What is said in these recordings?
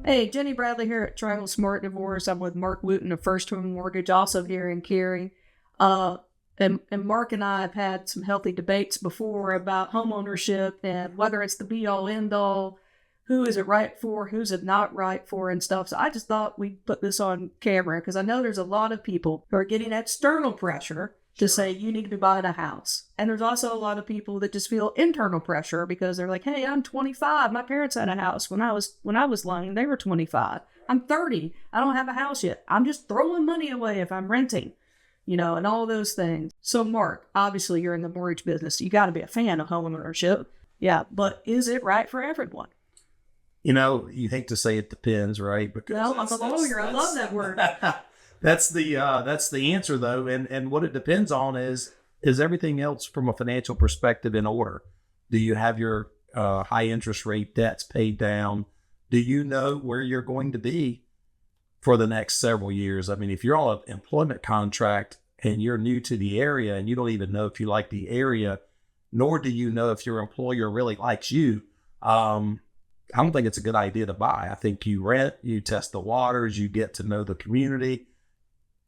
Hey, Jenny Bradley here at Triangle Smart Divorce. I'm with Mark Wooten of First Home Mortgage, also here in Cary. And Mark and I have had some healthy debates before about home ownership and whether it's the be-all, end-all, who is it right for, who's it not right for, and stuff. So I just thought we'd put this on camera because I know there's a lot of people who are getting external pressure to say you need to be buying a house. And there's also a lot of people that just feel internal pressure because they're like, hey, I'm 25. My parents had a house when I was young. They were 25. I'm 30. I don't have a house yet. I'm just throwing money away if I'm renting, and all those things. So Mark, obviously you're in the mortgage business. You got to be a fan of home ownership. Yeah, but is it right for everyone? You hate to say it depends, right? Because I'm a lawyer. I love that word. That's the answer though. And what it depends on is everything else from a financial perspective in order. Do you have your high interest rate debts paid down? Do you know where you're going to be for the next several years? I mean, if you're on an employment contract and you're new to the area and you don't even know if you like the area, nor do you know if your employer really likes you, I don't think it's a good idea to buy. I think you rent, you test the waters, you get to know the community.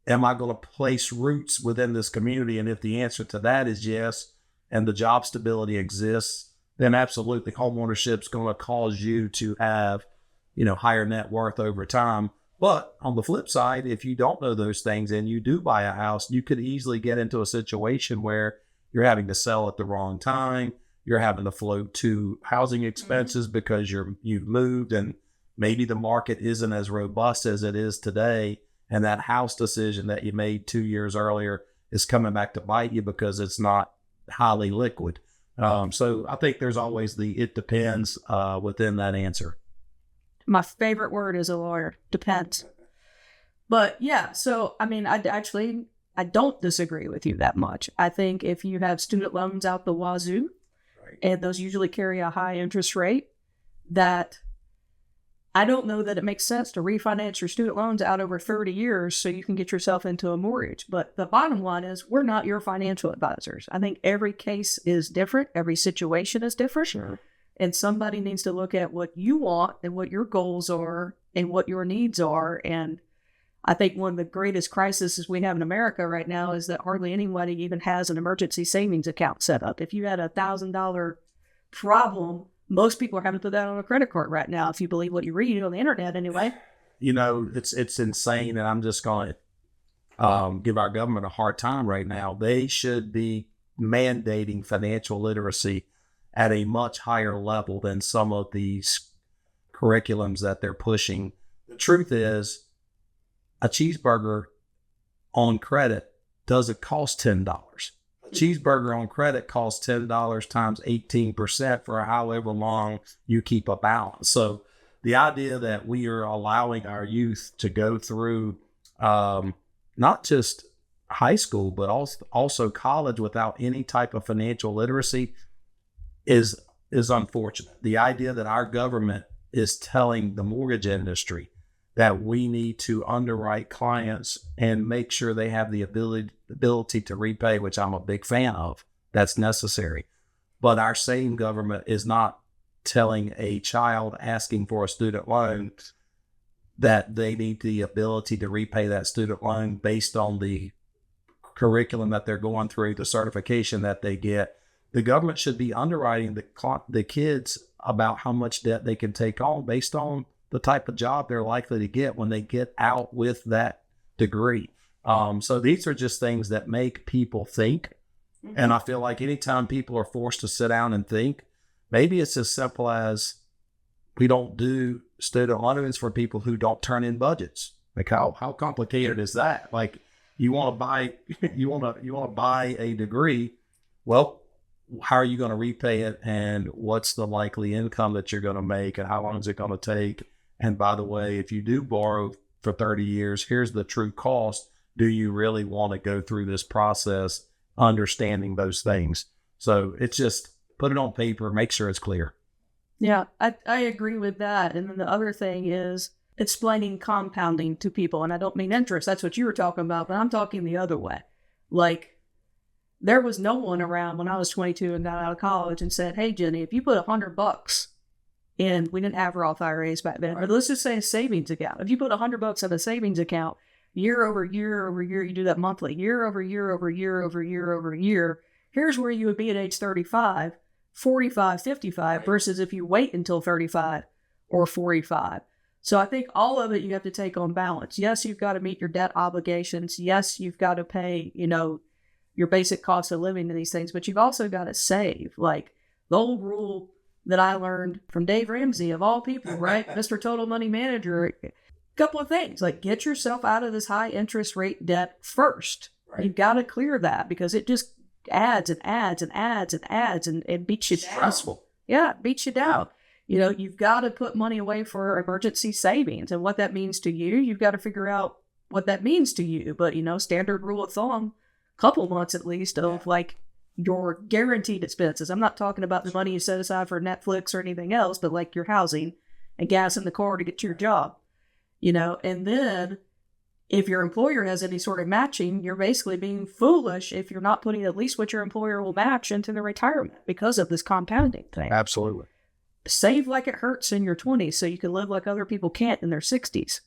Am I going to place roots within this community? And if the answer to that is yes, and the job stability exists, then absolutely homeownership is going to cause you to have, higher net worth over time. But on the flip side, if you don't know those things and you do buy a house, you could easily get into a situation where you're having to sell at the wrong time. You're having to float to housing expenses because you've moved and maybe the market isn't as robust as it is today. And that house decision that you made 2 years earlier is coming back to bite you because it's not highly liquid. So I think there's always it depends within that answer. My favorite word as a lawyer, depends. But yeah, so I mean, I don't disagree with you that much. I think if you have student loans out the wazoo, and those usually carry a high interest rate, that I don't know that it makes sense to refinance your student loans out over 30 years so you can get yourself into a mortgage. But the bottom line is we're not your financial advisors. I think every case is different. Every situation is different. Sure. And somebody needs to look at what you want and what your goals are and what your needs are. And I think one of the greatest crises we have in America right now is that hardly anybody even has an emergency savings account set up. If you had $1,000 problem, most people are having to put that on a credit card right now, if you believe what you read on the internet anyway. It's insane, and I'm just going to give our government a hard time right now. They should be mandating financial literacy at a much higher level than some of these curriculums that they're pushing. The truth is, a cheeseburger on credit doesn't cost $10. A cheeseburger on credit costs $10 times 18% for however long you keep a balance. So the idea that we are allowing our youth to go through not just high school, but also college without any type of financial literacy is unfortunate. The idea that our government is telling the mortgage industry that we need to underwrite clients and make sure they have the ability to repay, which I'm a big fan of. That's necessary. But our same government is not telling a child asking for a student loan that they need the ability to repay that student loan based on the curriculum that they're going through, the certification that they get. The government should be underwriting the kids about how much debt they can take on based on the type of job they're likely to get when they get out with that degree. So these are just things that make people think. Mm-hmm. And I feel like anytime people are forced to sit down and think, maybe it's as simple as we don't do student loans for people who don't turn in budgets. Like how complicated is that? Like you want to buy a degree. Well, how are you going to repay it? And what's the likely income that you're going to make? And how long is it going to take? And by the way, if you do borrow for 30 years, here's the true cost. Do you really want to go through this process understanding those things? So it's just put it on paper, make sure it's clear. Yeah, I agree with that. And then the other thing is explaining compounding to people. And I don't mean interest. That's what you were talking about, but I'm talking the other way. Like there was no one around when I was 22 and got out of college and said, hey, Jenny, if you put $100 And we didn't have Roth IRAs back then, but let's just say a savings account. If you put $100 in a savings account, year over year over year, you do that monthly, year over year over year over year over year, here's where you would be at age 35, 45, 55, versus if you wait until 35 or 45. So I think all of it you have to take on balance. Yes, you've got to meet your debt obligations. Yes, you've got to pay, your basic cost of living and these things, but you've also got to save. Like the old rule that I learned from Dave Ramsey, of all people, right? Mr. Total Money Manager. A couple of things, like get yourself out of this high interest rate debt first. Right. You've got to clear that because it just adds and adds and adds and adds and beats you down. Stressful. Yeah, it beats you down. You've got to put money away for emergency savings, and what that means to you, you've got to figure out what that means to you. But, standard rule of thumb, couple months at least of like your guaranteed expenses. I'm not talking about the money you set aside for Netflix or anything else, but like your housing and gas in the car to get to your job, and then if your employer has any sort of matching, you're basically being foolish if you're not putting at least what your employer will match into the retirement because of this compounding thing. Absolutely. Save like it hurts in your 20s so you can live like other people can't in their 60s.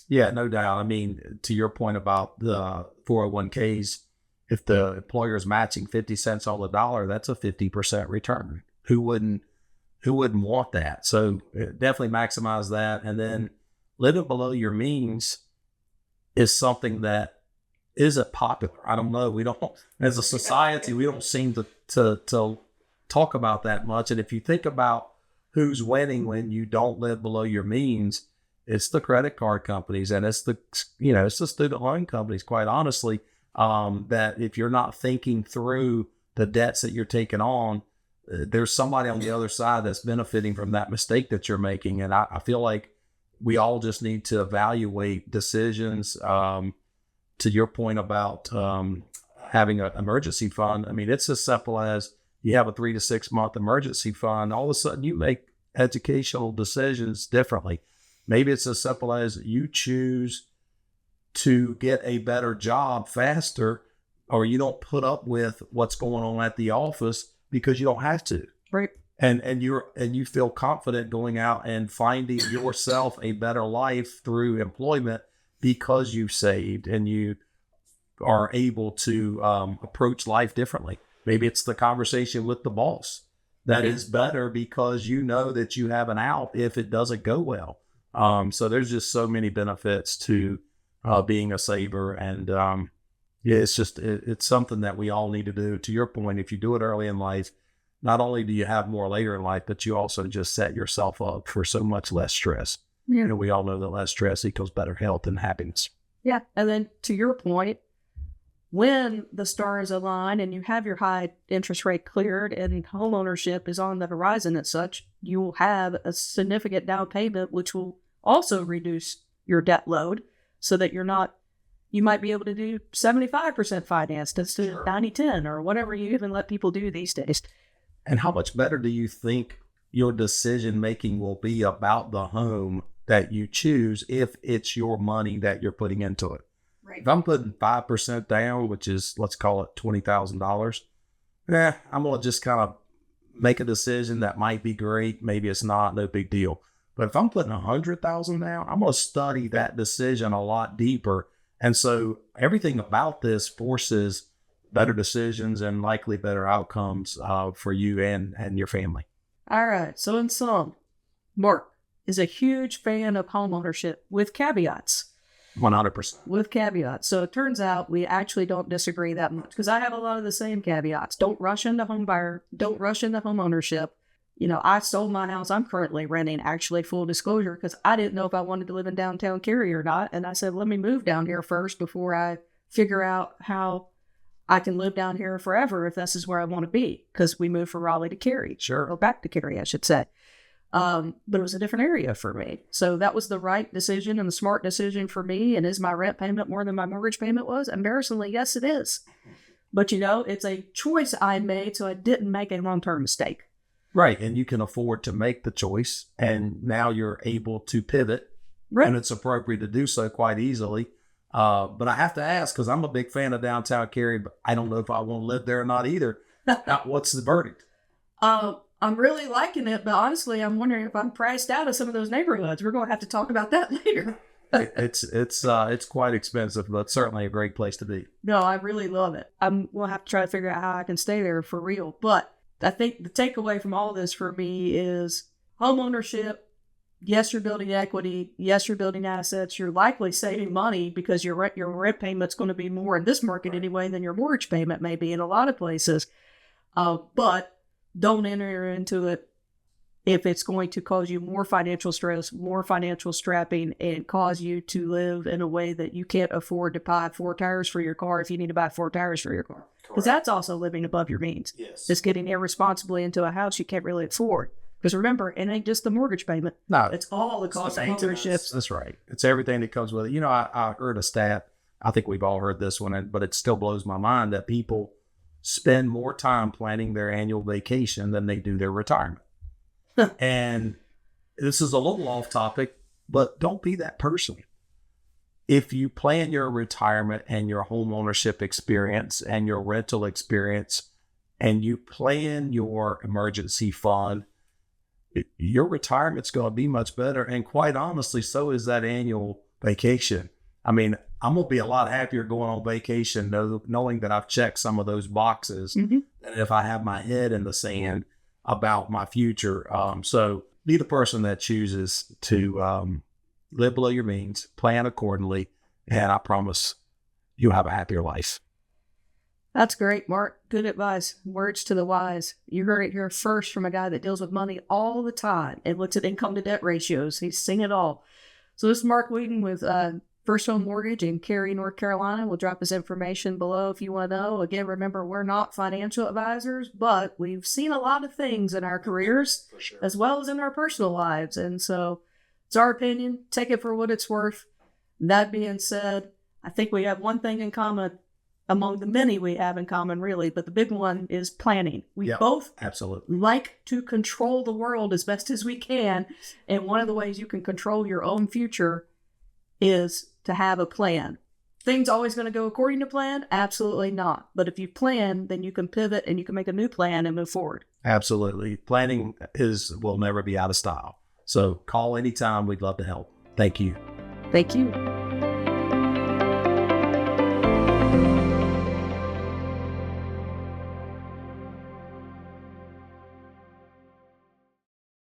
Yeah, no doubt. I mean, to your point about the 401ks, if the employer is matching 50 cents on the dollar, that's a 50% return. Who wouldn't want that? So definitely maximize that. And then living below your means is something that isn't popular. I don't know. We don't, as a society, we don't seem to talk about that much. And if you think about who's winning when you don't live below your means, it's the credit card companies and it's the student loan companies, quite honestly, that if you're not thinking through the debts that you're taking on, there's somebody on the other side that's benefiting from that mistake that you're making. And I feel like we all just need to evaluate decisions. To your point about having an emergency fund, I mean, it's as simple as you have a 3 to 6 month emergency fund. All of a sudden, you make educational decisions differently. Maybe it's as simple as you choose to get a better job faster, or you don't put up with what's going on at the office because you don't have to. Right. And you feel confident going out and finding yourself a better life through employment because you've saved and you are able to approach life differently. Maybe it's the conversation with the boss that is better because you know that you have an out if it doesn't go well. So there's just so many benefits to being a saver. And it's something that we all need to do. To your point, if you do it early in life, not only do you have more later in life, but you also just set yourself up for so much less stress. Yeah. We all know that less stress equals better health and happiness. Yeah. And then to your point, when the stars align and you have your high interest rate cleared and home ownership is on the horizon as such, you will have a significant down payment, which will also reduce your debt load so that you might be able to do 75% financed instead of 90-10 or whatever you even let people do these days. And how much better do you think your decision making will be about the home that you choose if it's your money that you're putting into it? Right. If I'm putting 5% down, which is, let's call it $20,000, I'm going to just kind of make a decision that might be great. Maybe it's not, no big deal. But if I'm putting 100,000 down, I'm going to study that decision a lot deeper. And so everything about this forces better decisions and likely better outcomes for you and your family. All right. So in sum, Mark is a huge fan of homeownership with caveats. 100%. With caveats. So it turns out we actually don't disagree that much because I have a lot of the same caveats. Don't rush into home buyer. Don't rush into home ownership. I sold my house. I'm currently renting, actually, full disclosure, because I didn't know if I wanted to live in downtown Cary or not. And I said, let me move down here first before I figure out how I can live down here forever if this is where I want to be, because we moved from Raleigh to Cary. Sure. Or back to Cary, I should say. But it was a different area for me. So that was the right decision and the smart decision for me. And is my rent payment more than my mortgage payment was? Embarrassingly, yes, it is. But, it's a choice I made, so I didn't make a long-term mistake. Right. And you can afford to make the choice. And now you're able to pivot. Right. And it's appropriate to do so quite easily. But I have to ask, because I'm a big fan of downtown Cary, but I don't know if I want to live there or not either. Now, what's the verdict? I'm really liking it, but honestly, I'm wondering if I'm priced out of some of those neighborhoods. We're going to have to talk about that later. It's quite expensive, but certainly a great place to be. No, I really love it. We'll have to try to figure out how I can stay there for real. But I think the takeaway from all this for me is home ownership. Yes, you're building equity. Yes, you're building assets. You're likely saving money because your rent payment's going to be more in this market anyway than your mortgage payment may be in a lot of places. But don't enter into it if it's going to cause you more financial stress, more financial strapping, and cause you to live in a way that you can't afford to buy 4 tires for your car if you need to buy 4 tires for your car. Because that's also living above your means. Yes. Just getting irresponsibly into a house you can't really afford. Because remember, it ain't just the mortgage payment. No. It's all the cost of ownership. That's right. It's everything that comes with it. You know, I heard a stat. I think we've all heard this one, but it still blows my mind that people spend more time planning their annual vacation than they do their retirement. And this is a little off topic, but don't be that person. If you plan your retirement and your home ownership experience and your rental experience, and you plan your emergency fund, your retirement's going to be much better. And quite honestly, so is that annual vacation. I mean, I'm going to be a lot happier going on vacation knowing that I've checked some of those boxes than if I have my head in the sand about my future. So be the person that chooses to live below your means, plan accordingly, and I promise you'll have a happier life. That's great, Mark. Good advice. Words to the wise. You heard it here first from a guy that deals with money all the time and looks at income to debt ratios. He's seen it all. So this is Mark Wooten with First Home Mortgage in Cary, North Carolina. We'll drop his information below if you want to know. Again, remember, we're not financial advisors, but we've seen a lot of things in our careers as well as in our personal lives. And so it's our opinion. Take it for what it's worth. That being said, I think we have one thing in common among the many we have in common, really, but the big one is planning. We both absolutely like to control the world as best as we can. And one of the ways you can control your own future is to have a plan. Things always going to go according to plan? Absolutely not. But if you plan, then you can pivot and you can make a new plan and move forward. Absolutely. Planning will never be out of style. So call anytime. We'd love to help. Thank you. Thank you.